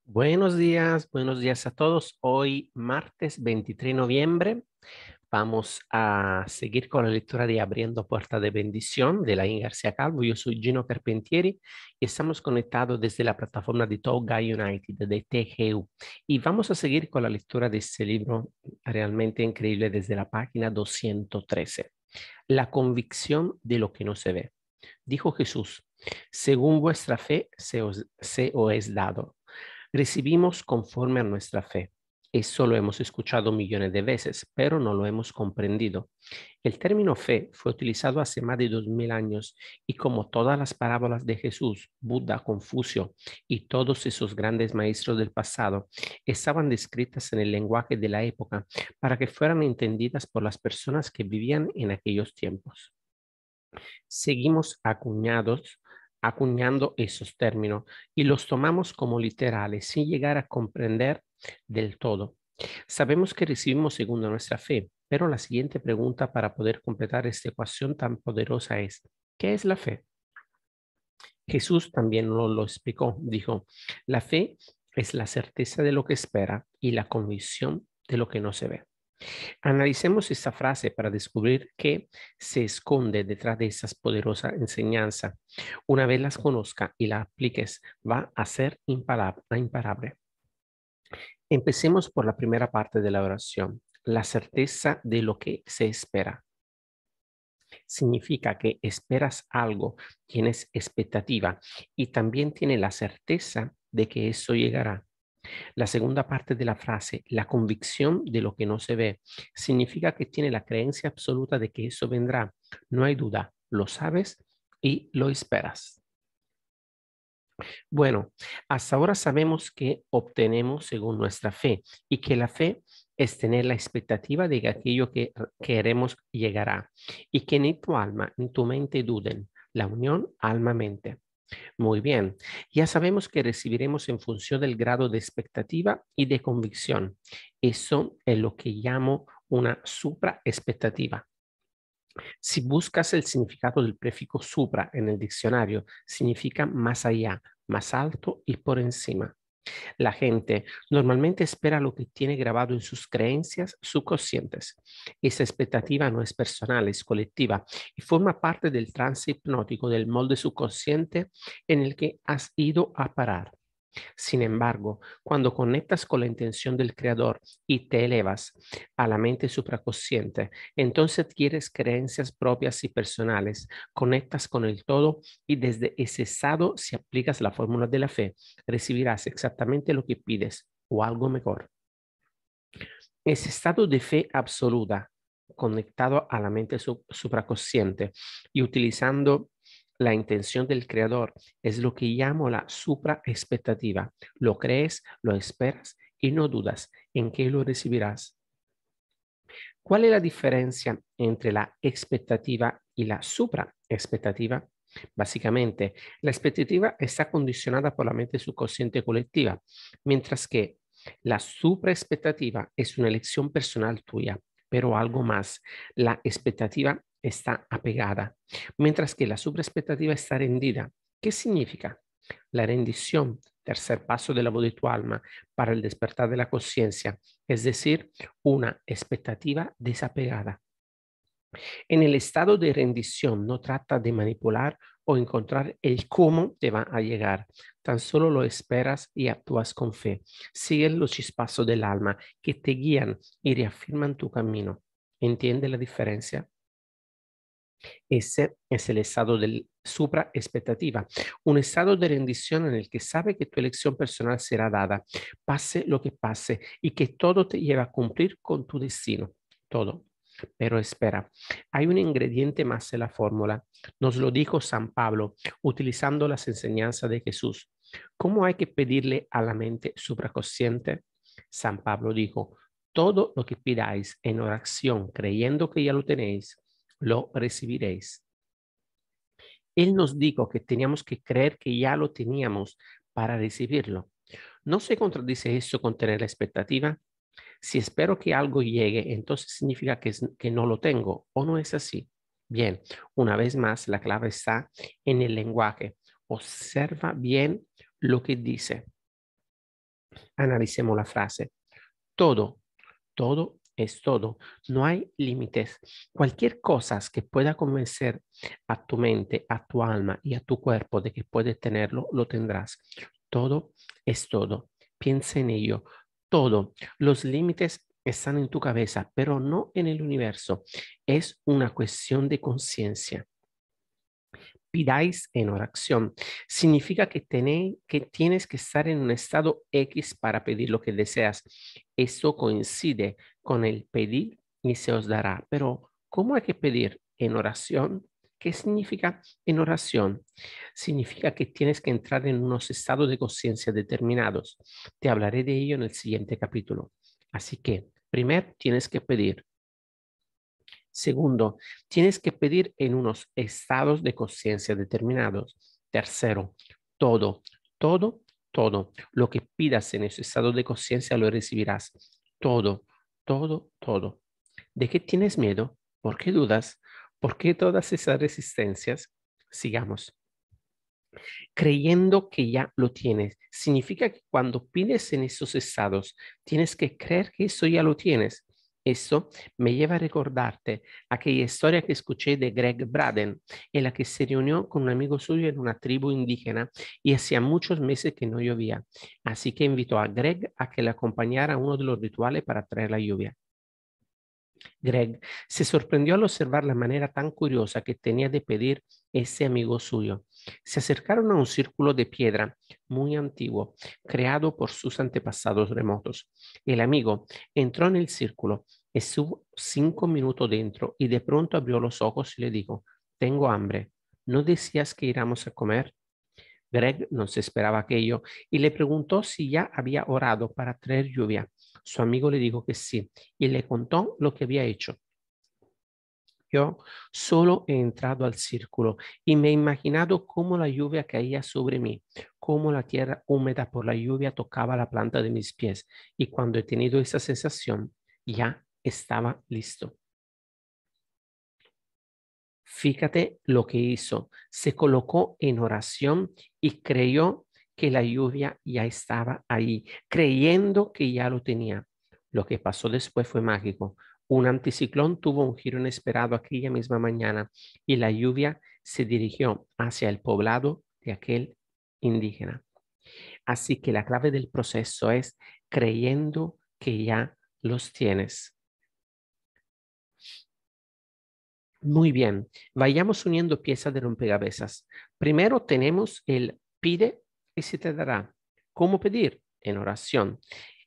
Buenos días a todos. Hoy, martes 23 de noviembre, vamos a seguir con la lectura de Abriendo Puerta de Bendición de Laín García Calvo. Yo soy Gino Carpentieri y estamos conectados desde la plataforma de Toga United de TGU. Y vamos a seguir con la lectura de este libro realmente increíble desde la página 213. La convicción de lo que no se ve. Dijo Jesús: según vuestra fe se os es dado. Recibimos conforme a nuestra fe. Eso lo hemos escuchado millones de veces, pero no lo hemos comprendido. El término fe fue utilizado hace más de 2000 años y como todas las parábolas de Jesús, Buda, Confucio y todos esos grandes maestros del pasado, estaban descritas en el lenguaje de la época para que fueran entendidas por las personas que vivían en aquellos tiempos. Seguimos acuñando esos términos y los tomamos como literales sin llegar a comprender del todo. Sabemos que recibimos según nuestra fe, pero la siguiente pregunta para poder completar esta ecuación tan poderosa es: ¿qué es la fe? Jesús también nos lo explicó. Dijo: la fe es la certeza de lo que espera y la convicción de lo que no se ve. Analicemos esta frase para descubrir qué se esconde detrás de esa poderosa enseñanza. Una vez las conozca y la apliques, va a ser imparable. Empecemos por la primera parte de la oración, la certeza de lo que se espera. Significa que esperas algo, tienes expectativa y también tienes la certeza de que eso llegará. La segunda parte de la frase, la convicción de lo que no se ve, significa que tiene la creencia absoluta de que eso vendrá. No hay duda, lo sabes y lo esperas. Bueno, hasta ahora sabemos que obtenemos según nuestra fe y que la fe es tener la expectativa de que aquello que queremos llegará y que ni tu alma ni tu mente duden. La unión alma-mente. Muy bien, ya sabemos que recibiremos en función del grado de expectativa y de convicción. Eso es lo que llamo una supraexpectativa. Si buscas el significado del prefijo supra en el diccionario, significa más allá, más alto y por encima. La gente normalmente espera lo que tiene grabado en sus creencias subconscientes. Esa expectativa no es personal, es colectiva y forma parte del trance hipnótico del molde subconsciente en el que has ido a parar. Sin embargo, cuando conectas con la intención del creador y te elevas a la mente supraconsciente, entonces adquieres creencias propias y personales, conectas con el todo y desde ese estado, si aplicas la fórmula de la fe, recibirás exactamente lo que pides o algo mejor. Ese estado de fe absoluta, conectado a la mente supraconsciente y utilizando la intención del creador, es lo que llamo la supraexpectativa. Lo crees, lo esperas y no dudas en que lo recibirás. ¿Cuál es la diferencia entre la expectativa y la supraexpectativa? Básicamente, la expectativa está condicionada por la mente subconsciente colectiva, mientras que la supraexpectativa es una elección personal tuya, pero algo más. La expectativa está apegada, mientras que la supraexpectativa está rendida. ¿Qué significa? La rendición, tercer paso de la voz de tu alma para el despertar de la conciencia, es decir, una expectativa desapegada. En el estado de rendición no trata de manipular o encontrar el cómo te va a llegar. Tan solo lo esperas y actúas con fe. Sigues los chispazos del alma que te guían y reafirman tu camino. ¿Entiende la diferencia? Ese es el estado del supraexpectativa, un estado de rendición en el que sabe que tu elección personal será dada, pase lo que pase, y que todo te lleva a cumplir con tu destino. Todo. Pero espera, hay un ingrediente más en la fórmula. Nos lo dijo San Pablo utilizando las enseñanzas de Jesús. ¿Cómo hay que pedirle a la mente supraconsciente? San Pablo dijo: todo lo que pidáis en oración, creyendo que ya lo tenéis, lo recibiréis. Él nos dijo que teníamos que creer que ya lo teníamos para recibirlo. ¿No se contradice eso con tener la expectativa? Si espero que algo llegue, entonces significa que no lo tengo, ¿o no es así? Bien, una vez más, la clave está en el lenguaje. Observa bien lo que dice. Analicemos la frase. Todo, todo es todo. No hay límites. Cualquier cosa que pueda convencer a tu mente, a tu alma y a tu cuerpo de que puedes tenerlo, lo tendrás. Todo es todo. Piensa en ello. Todo. Los límites están en tu cabeza, pero no en el universo. Es una cuestión de conciencia. Pidáis en oración. Significa que tienes que estar en un estado X para pedir lo que deseas. Eso coincide con el pedir y se os dará. Pero, ¿cómo hay que pedir en oración? ¿Qué significa en oración? Significa que tienes que entrar en unos estados de conciencia determinados. Te hablaré de ello en el siguiente capítulo. Así que, primero tienes que pedir. Segundo, tienes que pedir en unos estados de conciencia determinados. Tercero, todo, todo, todo. Lo que pidas en ese estado de conciencia lo recibirás. Todo, todo, todo. ¿De qué tienes miedo? ¿Por qué dudas? ¿Por qué todas esas resistencias? Sigamos. Creyendo que ya lo tienes. Significa que cuando pides en esos estados, tienes que creer que eso ya lo tienes. Eso me lleva a recordarte aquella historia que escuché de Greg Braden, en la que se reunió con un amigo suyo en una tribu indígena y hacía muchos meses que no llovía. Así que invitó a Greg a que le acompañara a uno de los rituales para traer la lluvia. Greg se sorprendió al observar la manera tan curiosa que tenía de pedir ese amigo suyo. Se acercaron a un círculo de piedra muy antiguo, creado por sus antepasados remotos. El amigo entró en el círculo, estuvo 5 minutos dentro y de pronto abrió los ojos y le dijo, tengo hambre. ¿No decías que íbamos a comer? Greg no se esperaba aquello y le preguntó si ya había orado para traer lluvia. Su amigo le dijo que sí y le contó lo que había hecho. Yo solo he entrado al círculo y me he imaginado cómo la lluvia caía sobre mí, cómo la tierra húmeda por la lluvia tocaba la planta de mis pies y cuando he tenido esa sensación ya estaba listo. Fíjate lo que hizo. Se colocó en oración y creyó que la lluvia ya estaba ahí, creyendo que ya lo tenía. Lo que pasó después fue mágico. Un anticiclón tuvo un giro inesperado aquella misma mañana y la lluvia se dirigió hacia el poblado de aquel indígena. Así que la clave del proceso es creyendo que ya los tienes. Muy bien, vayamos uniendo piezas de rompecabezas. Primero tenemos el pide y se te dará. ¿Cómo pedir? En oración.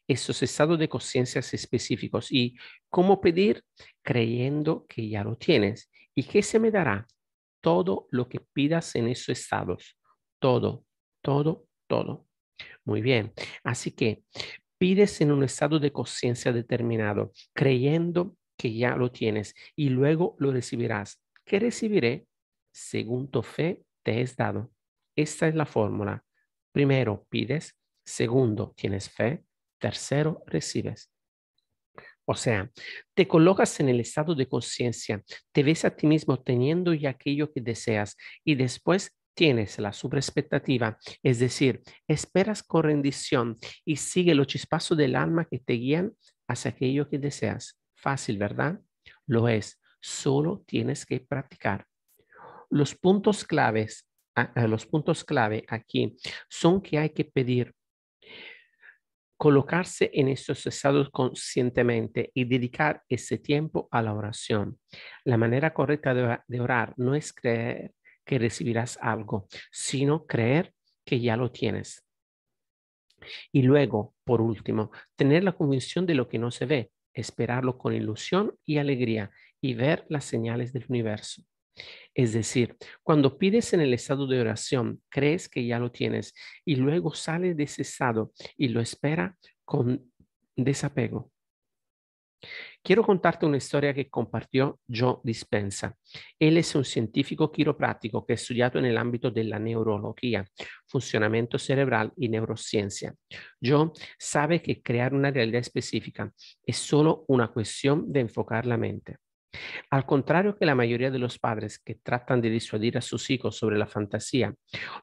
Esos estados de conciencias específicos. ¿Y cómo pedir? Creyendo que ya lo tienes. ¿Y qué se me dará? Todo lo que pidas en esos estados. Todo, todo, todo. Muy bien. Así que pides en un estado de conciencia determinado, creyendo que ya lo tienes y luego lo recibirás. ¿Qué recibiré? Según tu fe te es dado. Esta es la fórmula. Primero pides, segundo tienes fe, tercero recibes. O sea, te colocas en el estado de conciencia, te ves a ti mismo teniendo ya aquello que deseas y después tienes la superexpectativa, es decir, esperas con rendición y sigue los chispazos del alma que te guían hacia aquello que deseas. Fácil, ¿verdad? Lo es, solo tienes que practicar. Los puntos claves, los puntos clave aquí son que hay que pedir colocarse en estos estados conscientemente y dedicar ese tiempo a la oración. La manera correcta de orar no es creer que recibirás algo, sino creer que ya lo tienes. Y luego, por último, tener la convicción de lo que no se ve, esperarlo con ilusión y alegría y ver las señales del universo. Es decir, cuando pides en el estado de oración, crees que ya lo tienes y luego sales de ese estado y lo espera con desapego. Quiero contarte una historia que compartió Joe Dispenza. Él es un científico quiropráctico que ha estudiado en el ámbito de la neurología, funcionamiento cerebral y neurociencia. Joe sabe que crear una realidad específica es solo una cuestión de enfocar la mente. Al contrario que la mayoría de los padres que tratan de disuadir a sus hijos sobre la fantasía,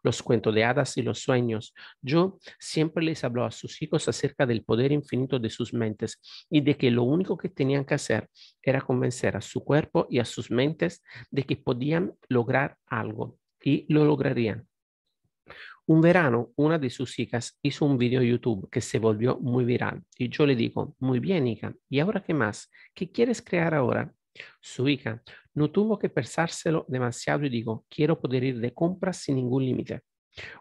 los cuentos de hadas y los sueños, yo siempre les hablo a sus hijos acerca del poder infinito de sus mentes y de que lo único que tenían que hacer era convencer a su cuerpo y a sus mentes de que podían lograr algo y lo lograrían. Un verano, una de sus hijas hizo un video YouTube que se volvió muy viral y yo le digo, muy bien, hija, ¿y ahora qué más? ¿Qué quieres crear ahora? Su hija no tuvo que pensárselo demasiado y dijo, quiero poder ir de compras sin ningún límite.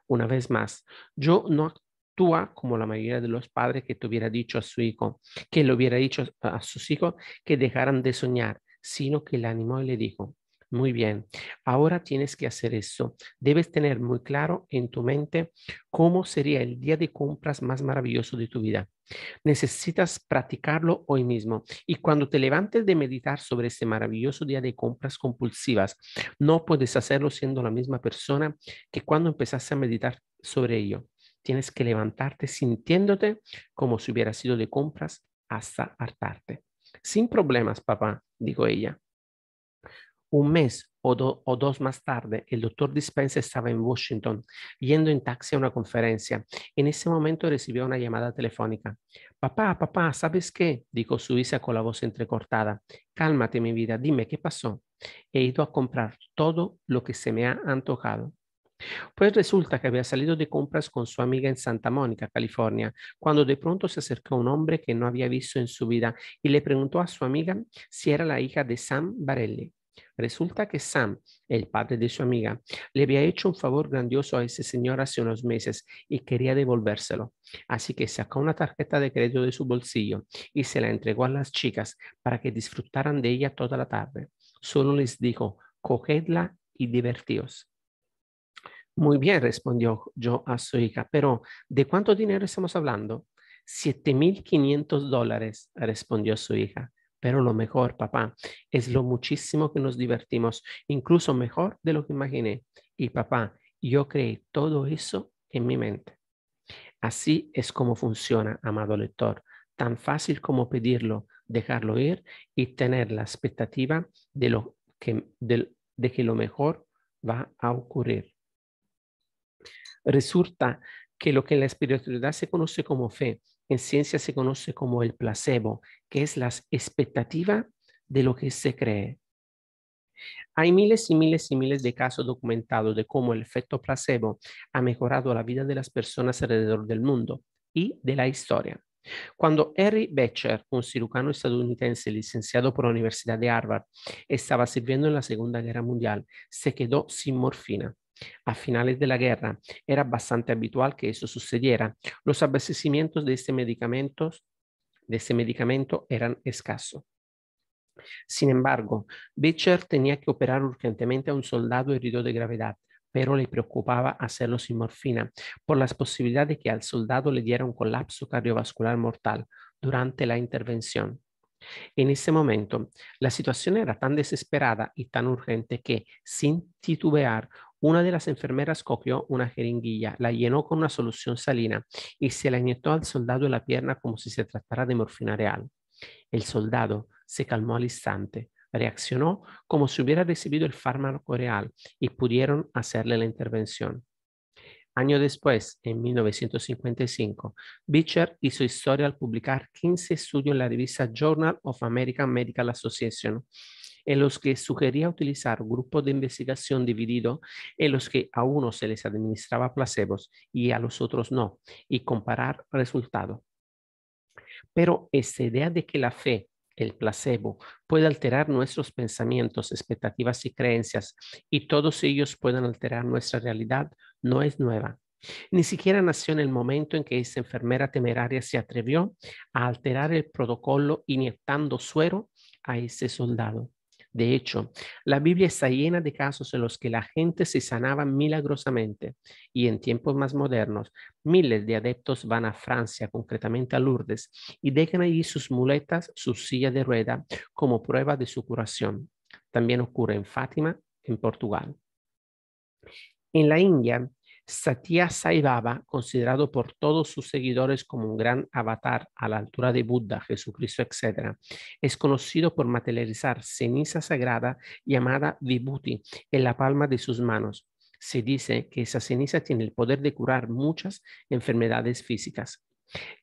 Una vez más, yo no actúa como la mayoría de los padres que te hubiera dicho a su hijo, que le hubiera dicho a sus hijos que dejaran de soñar, sino que le animó y le dijo, muy bien, ahora tienes que hacer eso. Debes tener muy claro en tu mente cómo sería el día de compras más maravilloso de tu vida. Necesitas practicarlo hoy mismo. Y cuando te levantes de meditar sobre ese maravilloso día de compras compulsivas, no puedes hacerlo siendo la misma persona que cuando empezaste a meditar sobre ello. Tienes que levantarte sintiéndote como si hubiera sido de compras hasta hartarte. Sin problemas, papá, dijo ella. Un mes o dos más tarde, el doctor Dispenza estaba en Washington yendo en taxi a una conferencia. En ese momento recibió una llamada telefónica. Papá, papá, ¿sabes qué? Dijo su hija con la voz entrecortada. Cálmate, mi vida, dime qué pasó. He ido a comprar todo lo que se me ha antojado. Pues resulta que había salido de compras con su amiga en Santa Mónica, California, cuando de pronto se acercó un hombre que no había visto en su vida y le preguntó a su amiga si era la hija de Sam Barelli. Resulta que Sam, el padre de su amiga, le había hecho un favor grandioso a ese señor hace unos meses y quería devolvérselo. Así que sacó una tarjeta de crédito de su bolsillo y se la entregó a las chicas para que disfrutaran de ella toda la tarde. Solo les dijo, cogedla y divertíos. Muy bien, respondió yo a su hija, pero ¿de cuánto dinero estamos hablando? $7,500, respondió su hija. Pero lo mejor, papá, es lo muchísimo que nos divertimos, incluso mejor de lo que imaginé. Y papá, yo creé todo eso en mi mente. Así es como funciona, amado lector. Tan fácil como pedirlo, dejarlo ir y tener la expectativa de que lo mejor va a ocurrir. Resulta que lo que en la espiritualidad se conoce como fe, en ciencia se conoce como el placebo, que es la expectativa de lo que se cree. Hay miles y miles y miles de casos documentados de cómo el efecto placebo ha mejorado la vida de las personas alrededor del mundo y de la historia. Cuando Henry Beecher, un cirujano estadounidense licenciado por la Universidad de Harvard, estaba sirviendo en la Segunda Guerra Mundial, se quedó sin morfina. A finales de la guerra era bastante habitual que eso sucediera. Los abastecimientos de este medicamento eran escasos. Sin embargo, Beecher tenía que operar urgentemente a un soldado herido de gravedad, pero le preocupaba hacerlo sin morfina por las posibilidades de que al soldado le diera un colapso cardiovascular mortal durante la intervención. En ese momento, la situación era tan desesperada y tan urgente que, sin titubear, una de las enfermeras cogió una jeringuilla, la llenó con una solución salina y se la inyectó al soldado en la pierna como si se tratara de morfina real. El soldado se calmó al instante, reaccionó como si hubiera recibido el fármaco real y pudieron hacerle la intervención. Año después, en 1955, Beecher hizo historia al publicar 15 estudios en la revista Journal of American Medical Association, en los que sugería utilizar grupos de investigación divididos en los que a unos se les administraba placebos y a los otros no, y comparar resultados. Pero esta idea de que la fe, el placebo, puede alterar nuestros pensamientos, expectativas y creencias, y todos ellos pueden alterar nuestra realidad, no es nueva. Ni siquiera nació en el momento en que esa enfermera temeraria se atrevió a alterar el protocolo inyectando suero a ese soldado. De hecho, la Biblia está llena de casos en los que la gente se sanaba milagrosamente y en tiempos más modernos, miles de adeptos van a Francia, concretamente a Lourdes, y dejan allí sus muletas, su silla de rueda, como prueba de su curación. También ocurre en Fátima, en Portugal. En la India, Satya Sai Baba, considerado por todos sus seguidores como un gran avatar a la altura de Buda, Jesucristo, etc., es conocido por materializar ceniza sagrada llamada Vibhuti en la palma de sus manos. Se dice que esa ceniza tiene el poder de curar muchas enfermedades físicas.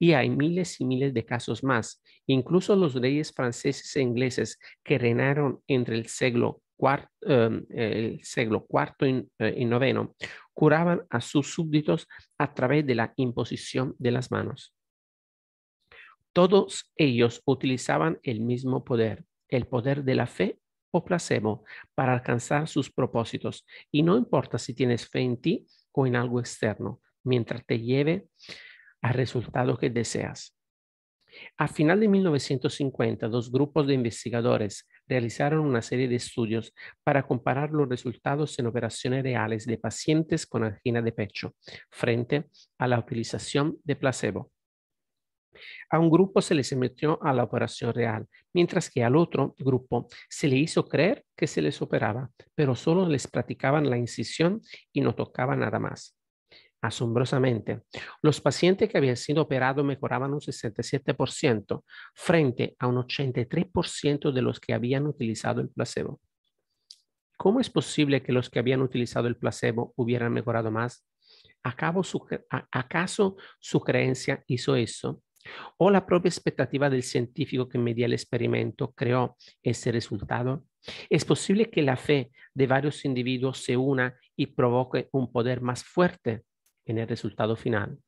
Y hay miles y miles de casos más. Incluso los reyes franceses e ingleses que reinaron entre el siglo cuarto y noveno curaban a sus súbditos a través de la imposición de las manos. Todos ellos utilizaban el mismo poder, el poder de la fe o placebo, para alcanzar sus propósitos. Y no importa si tienes fe en ti o en algo externo, mientras te lleve al resultado que deseas. A final de 1950, dos grupos de investigadores realizaron una serie de estudios para comparar los resultados en operaciones reales de pacientes con angina de pecho frente a la utilización de placebo. A un grupo se les sometió a la operación real, mientras que al otro grupo se le hizo creer que se les operaba, pero solo les practicaban la incisión y no tocaban nada más. Asombrosamente, los pacientes que habían sido operados mejoraban un 67% frente a un 83% de los que habían utilizado el placebo. ¿Cómo es posible que los que habían utilizado el placebo hubieran mejorado más? ¿Acaso su creencia hizo eso? ¿O la propia expectativa del científico que medía el experimento creó ese resultado? ¿Es posible que la fe de varios individuos se una y provoque un poder más fuerte en el resultado final?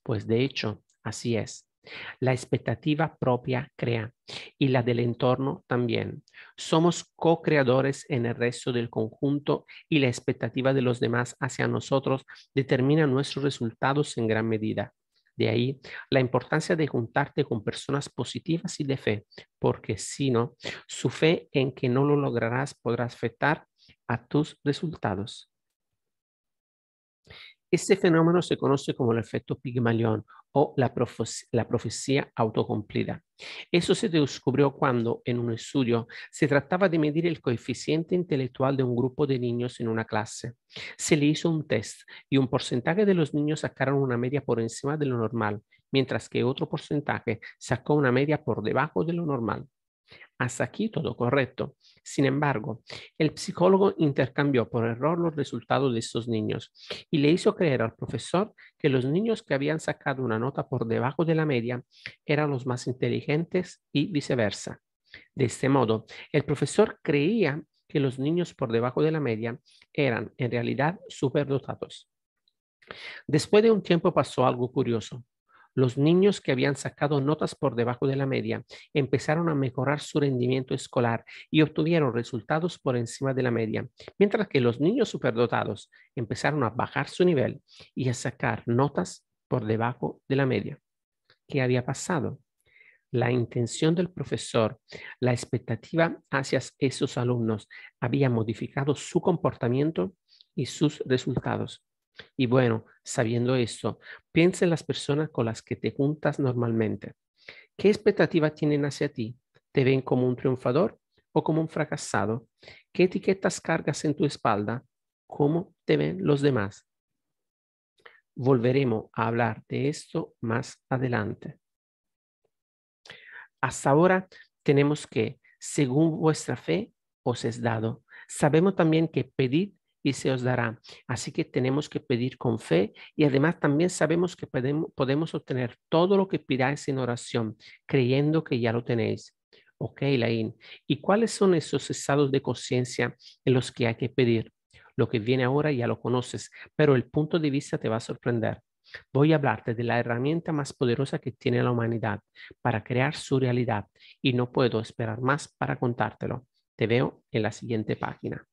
Pues de hecho, así es. La expectativa propia crea y la del entorno también. Somos co-creadores en el resto del conjunto y la expectativa de los demás hacia nosotros determina nuestros resultados en gran medida. De ahí la importancia de juntarte con personas positivas y de fe, porque si no, su fe en que no lo lograrás podrá afectar a tus resultados. Este fenómeno se conoce como el efecto Pigmalión o la profecía autocumplida. Eso se descubrió cuando, en un estudio, se trataba de medir el coeficiente intelectual de un grupo de niños en una clase. Se le hizo un test y un porcentaje de los niños sacaron una media por encima de lo normal, mientras que otro porcentaje sacó una media por debajo de lo normal. Hasta aquí todo correcto. Sin embargo, el psicólogo intercambió por error los resultados de estos niños y le hizo creer al profesor que los niños que habían sacado una nota por debajo de la media eran los más inteligentes y viceversa. De este modo, el profesor creía que los niños por debajo de la media eran en realidad superdotados. Después de un tiempo pasó algo curioso. Los niños que habían sacado notas por debajo de la media empezaron a mejorar su rendimiento escolar y obtuvieron resultados por encima de la media, mientras que los niños superdotados empezaron a bajar su nivel y a sacar notas por debajo de la media. ¿Qué había pasado? La intención del profesor, la expectativa hacia esos alumnos había modificado su comportamiento y sus resultados. Y bueno, sabiendo esto, piensa en las personas con las que te juntas normalmente. ¿Qué expectativa tienen hacia ti? ¿Te ven como un triunfador o como un fracasado? ¿Qué etiquetas cargas en tu espalda? ¿Cómo te ven los demás? Volveremos a hablar de esto más adelante. Hasta ahora tenemos que, según vuestra fe, os es dado. Sabemos también que pedid y se os dará. Así que tenemos que pedir con fe y además también sabemos que podemos obtener todo lo que pidáis en oración, creyendo que ya lo tenéis. Ok, Laín. ¿Y cuáles son esos estados de conciencia en los que hay que pedir? Lo que viene ahora ya lo conoces, pero el punto de vista te va a sorprender. Voy a hablarte de la herramienta más poderosa que tiene la humanidad para crear su realidad y no puedo esperar más para contártelo. Te veo en la siguiente página.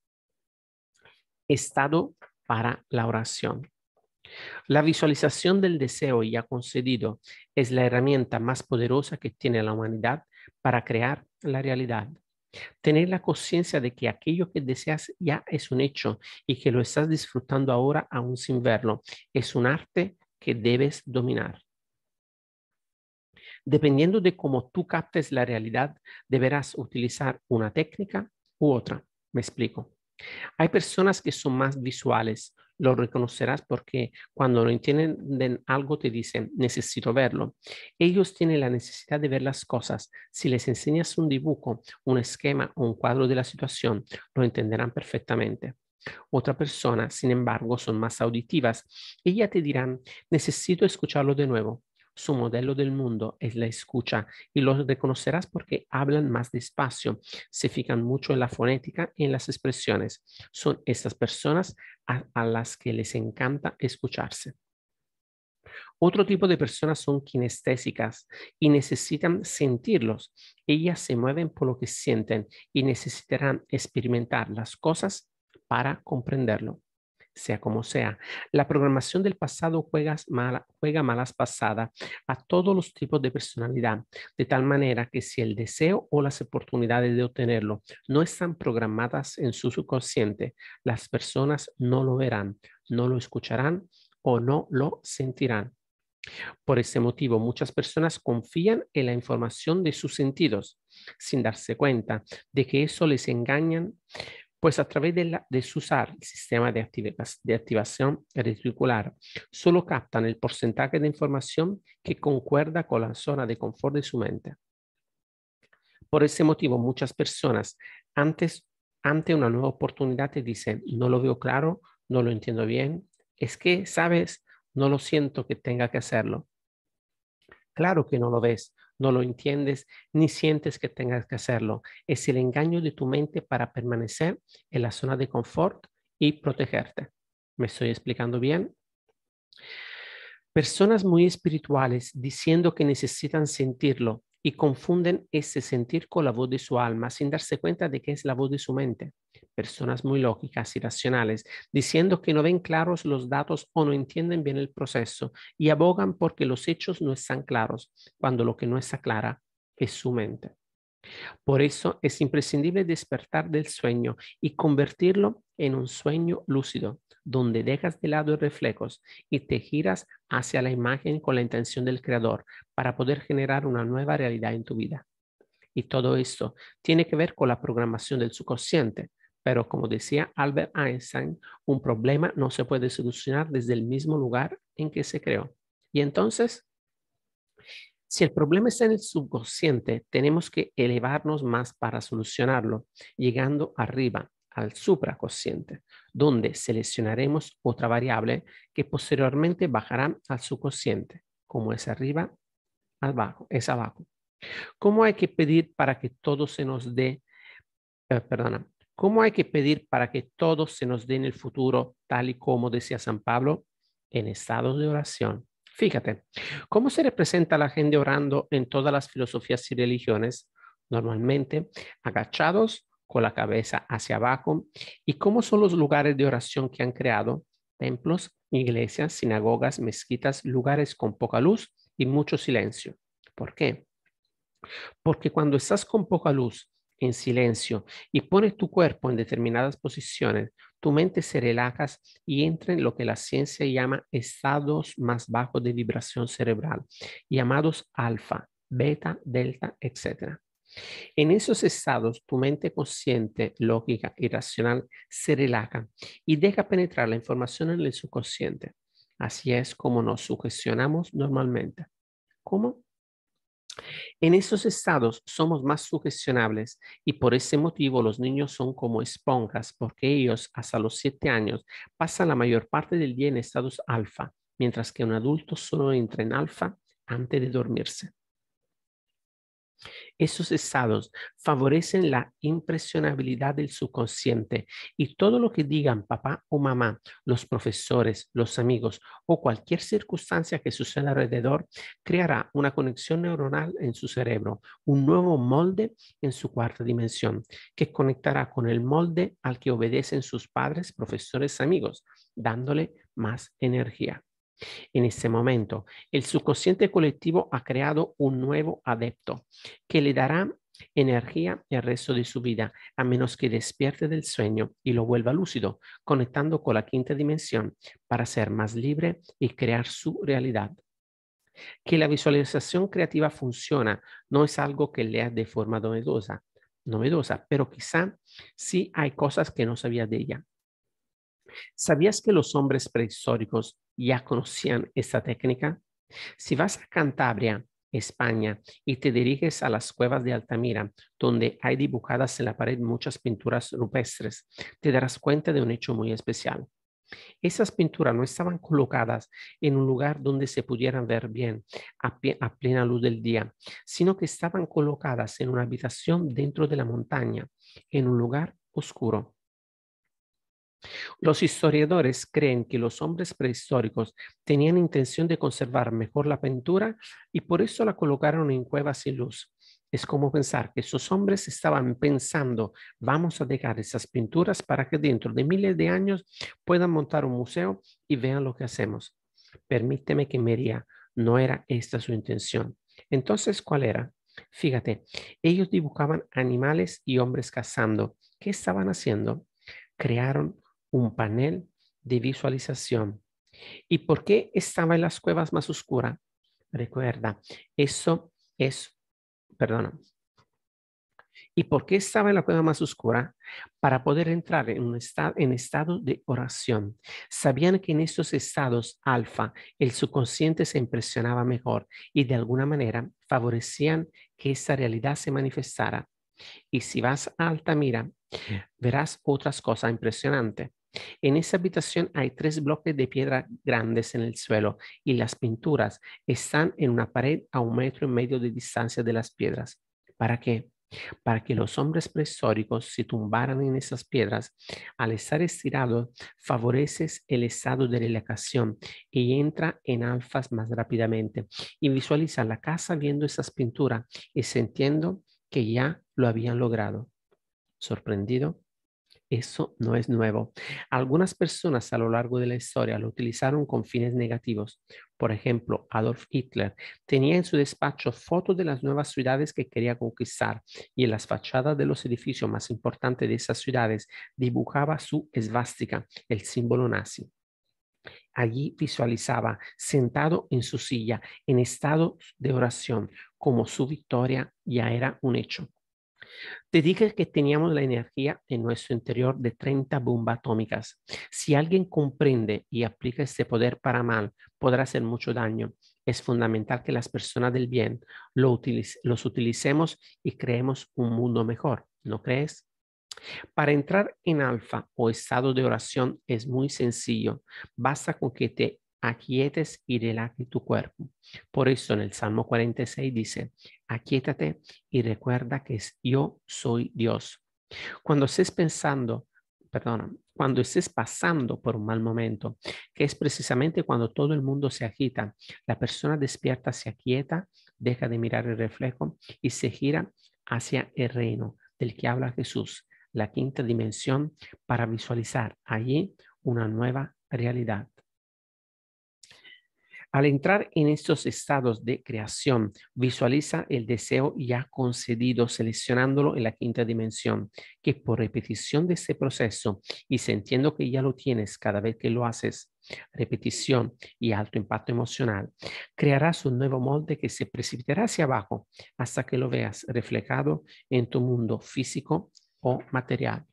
Estado para la oración. La visualización del deseo ya concedido es la herramienta más poderosa que tiene la humanidad para crear la realidad. Tener la conciencia de que aquello que deseas ya es un hecho y que lo estás disfrutando ahora aún sin verlo es un arte que debes dominar. Dependiendo de cómo tú captes la realidad, deberás utilizar una técnica u otra. Me explico. Hay personas que son más visuales, Lo reconocerás porque cuando no entienden algo te dicen, necesito verlo. Ellos tienen la necesidad de ver las cosas. Si les enseñas un dibujo, un esquema o un cuadro de la situación, lo entenderán perfectamente. Otra persona, sin embargo, son más auditivas y ya te dirán, necesito escucharlo de nuevo. Su modelo del mundo es la escucha y los reconocerás porque hablan más despacio, se fijan mucho en la fonética y en las expresiones. Son estas personas a las que les encanta escucharse. Otro tipo de personas son kinestésicas y necesitan sentirlos. Ellas se mueven por lo que sienten y necesitarán experimentar las cosas para comprenderlo. Sea como sea, la programación del pasado juega malas pasadas a todos los tipos de personalidad, de tal manera que si el deseo o las oportunidades de obtenerlo no están programadas en su subconsciente, las personas no lo verán, no lo escucharán o no lo sentirán. Por ese motivo, muchas personas confían en la información de sus sentidos sin darse cuenta de que eso les engañan, pues a través de usar el sistema de activación reticular, solo captan el porcentaje de información que concuerda con la zona de confort de su mente. Por ese motivo, muchas personas antes, ante una nueva oportunidad te dicen, no lo veo claro, no lo entiendo bien, es que, sabes, no lo siento que tenga que hacerlo. Claro que no lo ves, no lo entiendes, ni sientes que tengas que hacerlo. Es el engaño de tu mente para permanecer en la zona de confort y protegerte. ¿Me estoy explicando bien? Personas muy espirituales diciendo que necesitan sentirlo y confunden ese sentir con la voz de su alma sin darse cuenta de que es la voz de su mente. Personas muy lógicas y racionales diciendo que no ven claros los datos o no entienden bien el proceso y abogan porque los hechos no están claros, cuando lo que no está clara es su mente. Por eso es imprescindible despertar del sueño y convertirlo en un sueño lúcido, donde dejas de lado reflejos y te giras hacia la imagen con la intención del creador para poder generar una nueva realidad en tu vida. Y todo esto tiene que ver con la programación del subconsciente. Pero como decía Albert Einstein, un problema no se puede solucionar desde el mismo lugar en que se creó. Y entonces, si el problema está en el subconsciente, tenemos que elevarnos más para solucionarlo, llegando arriba al supraconsciente, donde seleccionaremos otra variable que posteriormente bajará al subconsciente, como es arriba, abajo, es abajo. ¿Cómo hay que pedir para que todo se nos dé, perdona, cómo hay que pedir para que todo se nos dé en el futuro, tal y como decía San Pablo, en estados de oración? Fíjate, ¿cómo se representa la gente orando en todas las filosofías y religiones? Normalmente agachados, con la cabeza hacia abajo. ¿Y cómo son los lugares de oración que han creado? Templos, iglesias, sinagogas, mezquitas, lugares con poca luz y mucho silencio. ¿Por qué? Porque cuando estás con poca luz, en silencio, y pones tu cuerpo en determinadas posiciones, tu mente se relaja y entra en lo que la ciencia llama estados más bajos de vibración cerebral, llamados alfa, beta, delta, etc. En esos estados, tu mente consciente, lógica y racional se relaja y deja penetrar la información en el subconsciente. Así es como nos sugestionamos normalmente. ¿Cómo? En esos estados somos más sugestionables y por ese motivo los niños son como esponjas porque ellos hasta los 7 años pasan la mayor parte del día en estados alfa, mientras que un adulto solo entra en alfa antes de dormirse. Esos estados favorecen la impresionabilidad del subconsciente y todo lo que digan papá o mamá, los profesores, los amigos o cualquier circunstancia que suceda alrededor creará una conexión neuronal en su cerebro, un nuevo molde en su cuarta dimensión que conectará con el molde al que obedecen sus padres, profesores, amigos, dándole más energía. En ese momento, el subconsciente colectivo ha creado un nuevo adepto que le dará energía el resto de su vida, a menos que despierte del sueño y lo vuelva lúcido, conectando con la quinta dimensión para ser más libre y crear su realidad. Que la visualización creativa funciona no es algo que leas de forma novedosa, pero quizá sí hay cosas que no sabías de ella. ¿Sabías que los hombres prehistóricos ya conocían esta técnica? Si vas a Cantabria, España, y te diriges a las cuevas de Altamira, donde hay dibujadas en la pared muchas pinturas rupestres, te darás cuenta de un hecho muy especial. Esas pinturas no estaban colocadas en un lugar donde se pudieran ver bien a plena luz del día, sino que estaban colocadas en una habitación dentro de la montaña, en un lugar oscuro. Los historiadores creen que los hombres prehistóricos tenían intención de conservar mejor la pintura y por eso la colocaron en cuevas sin luz. Es como pensar que esos hombres estaban pensando, vamos a dejar esas pinturas para que dentro de miles de años puedan montar un museo y vean lo que hacemos. Permíteme que me diga, no era esta su intención. Entonces, ¿cuál era? Fíjate, ellos dibujaban animales y hombres cazando. ¿Qué estaban haciendo? Crearon un panel de visualización. ¿Y por qué estaba en las cuevas más oscuras? Recuerda, eso es, perdona. ¿Y por qué estaba en la cueva más oscura? Para poder entrar en un estado de oración. Sabían que en estos estados alfa el subconsciente se impresionaba mejor y de alguna manera favorecían que esta realidad se manifestara. Y si vas a Altamira, verás otras cosas impresionantes. En esa habitación hay 3 bloques de piedra grandes en el suelo y las pinturas están en una pared a 1,5 metros de distancia de las piedras. ¿Para qué? Para que los hombres prehistóricos se tumbaran en esas piedras. Al estar estirado, favoreces el estado de relajación y entra en alfas más rápidamente. Y visualiza la casa viendo esas pinturas y sintiendo que ya lo habían logrado. ¿Sorprendido? Eso no es nuevo. Algunas personas a lo largo de la historia lo utilizaron con fines negativos. Por ejemplo, Adolf Hitler tenía en su despacho fotos de las nuevas ciudades que quería conquistar y en las fachadas de los edificios más importantes de esas ciudades dibujaba su esvástica, el símbolo nazi. Allí visualizaba sentado en su silla en estado de oración, como su victoria ya era un hecho. Te dije que teníamos la energía en nuestro interior de 30 bombas atómicas. Si alguien comprende y aplica este poder para mal, podrá hacer mucho daño. Es fundamental que las personas del bien los utilicemos y creemos un mundo mejor, ¿no crees? Para entrar en alfa o estado de oración es muy sencillo. Basta con que te aquietes y relajes tu cuerpo. Por eso en el Salmo 46 dice, aquietate y recuerda que yo soy Dios. Cuando estés pensando, perdón, cuando estés pasando por un mal momento, que es precisamente cuando todo el mundo se agita, la persona despierta se aquieta, deja de mirar el reflejo y se gira hacia el reino del que habla Jesús, la quinta dimensión, para visualizar allí una nueva realidad. Al entrar en estos estados de creación, visualiza el deseo ya concedido, seleccionándolo en la quinta dimensión, que por repetición de este proceso y sintiendo que ya lo tienes cada vez que lo haces, repetición y alto impacto emocional, crearás un nuevo molde que se precipitará hacia abajo hasta que lo veas reflejado en tu mundo físico o material.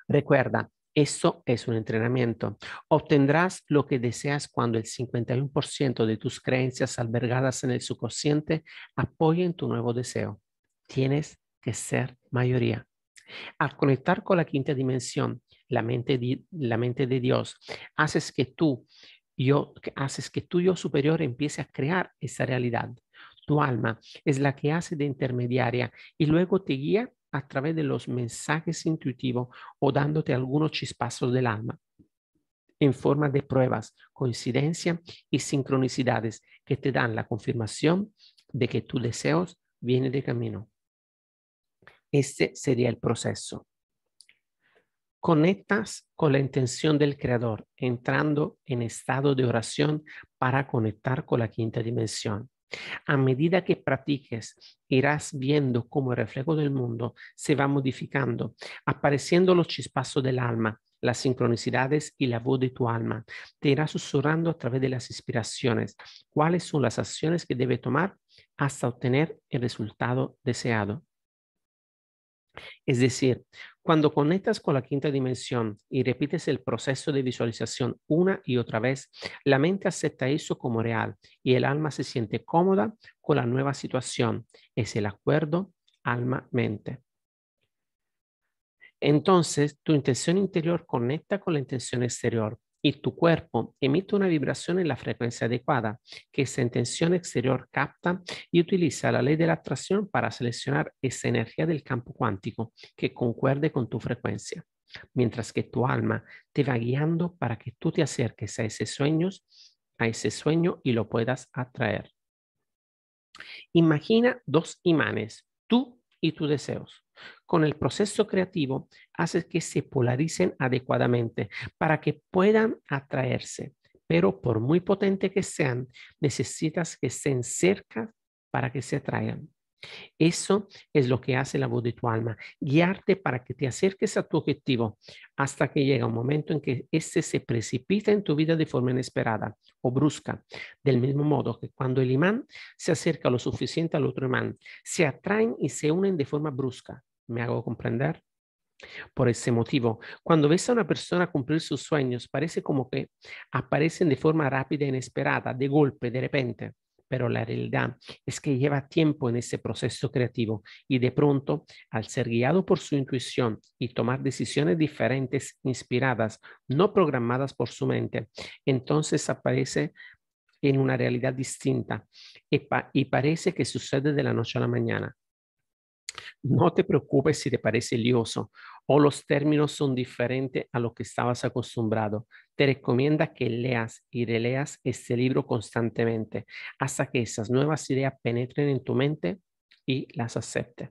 Recuerda, esto es un entrenamiento. Obtendrás lo que deseas cuando el 51% de tus creencias albergadas en el subconsciente apoyen tu nuevo deseo. Tienes que ser mayoría. Al conectar con la quinta dimensión, la mente de Dios, haces que tu yo superior empiece a crear esa realidad. Tu alma es la que hace de intermediaria y luego te guía a través de los mensajes intuitivos o dándote algunos chispazos del alma en forma de pruebas, coincidencia y sincronicidades que te dan la confirmación de que tus deseos vienen de camino. Este sería el proceso. Conectas con la intención del creador, entrando en estado de oración para conectar con la quinta dimensión. A medida que practiques, irás viendo cómo el reflejo del mundo se va modificando, apareciendo los chispazos del alma, las sincronicidades y la voz de tu alma. Te irás susurrando a través de las inspiraciones cuáles son las acciones que debe tomar hasta obtener el resultado deseado. Es decir, cuando conectas con la quinta dimensión y repites el proceso de visualización una y otra vez, la mente acepta eso como real y el alma se siente cómoda con la nueva situación. Es el acuerdo alma-mente. Entonces, tu intención interior conecta con la intención exterior y tu cuerpo emite una vibración en la frecuencia adecuada que esa intención exterior capta y utiliza la ley de la atracción para seleccionar esa energía del campo cuántico que concuerde con tu frecuencia, mientras que tu alma te va guiando para que tú te acerques a ese sueño y lo puedas atraer. Imagina dos imanes, tú y tus deseos. Con el proceso creativo, haces que se polaricen adecuadamente para que puedan atraerse, pero por muy potente que sean, necesitas que estén cerca para que se atraigan. Eso es lo que hace la voz de tu alma, guiarte para que te acerques a tu objetivo hasta que llega un momento en que este se precipita en tu vida de forma inesperada o brusca, del mismo modo que cuando el imán se acerca lo suficiente al otro imán, se atraen y se unen de forma brusca. ¿Me hago comprender? Por ese motivo, cuando ves a una persona cumplir sus sueños, parece como que aparecen de forma rápida e inesperada, de golpe, de repente. Pero la realidad es que lleva tiempo en ese proceso creativo y de pronto, al ser guiado por su intuición y tomar decisiones diferentes, inspiradas, no programadas por su mente, entonces aparece en una realidad distinta y parece que sucede de la noche a la mañana. No te preocupes si te parece lioso o los términos son diferentes a lo que estabas acostumbrado. Te recomienda que leas y releas este libro constantemente hasta que esas nuevas ideas penetren en tu mente y las aceptes.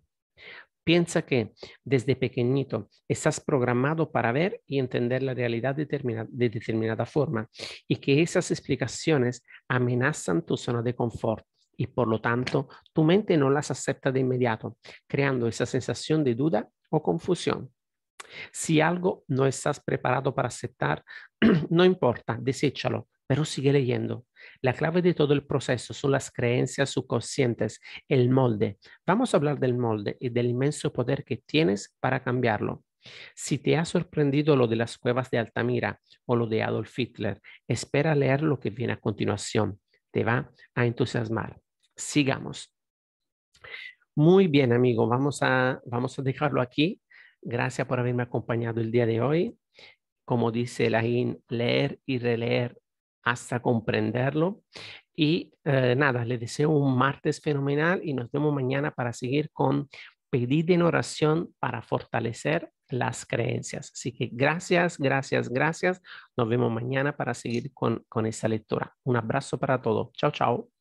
Piensa que desde pequeñito estás programado para ver y entender la realidad de determinada forma y que esas explicaciones amenazan tu zona de confort y por lo tanto tu mente no las acepta de inmediato, creando esa sensación de duda o confusión. Si algo no estás preparado para aceptar, no importa, deséchalo, pero sigue leyendo. La clave de todo el proceso son las creencias subconscientes, el molde. Vamos a hablar del molde y del inmenso poder que tienes para cambiarlo. Si te ha sorprendido lo de las cuevas de Altamira o lo de Adolf Hitler, espera leer lo que viene a continuación. Te va a entusiasmar. Sigamos. Muy bien, amigo. Vamos a dejarlo aquí. Gracias por haberme acompañado el día de hoy. Como dice Laín, leer y releer hasta comprenderlo. Y nada, le deseo un martes fenomenal y nos vemos mañana para seguir con pedir en oración para fortalecer las creencias. Así que gracias, gracias, gracias. Nos vemos mañana para seguir con esa lectura. Un abrazo para todos. Chao, chao.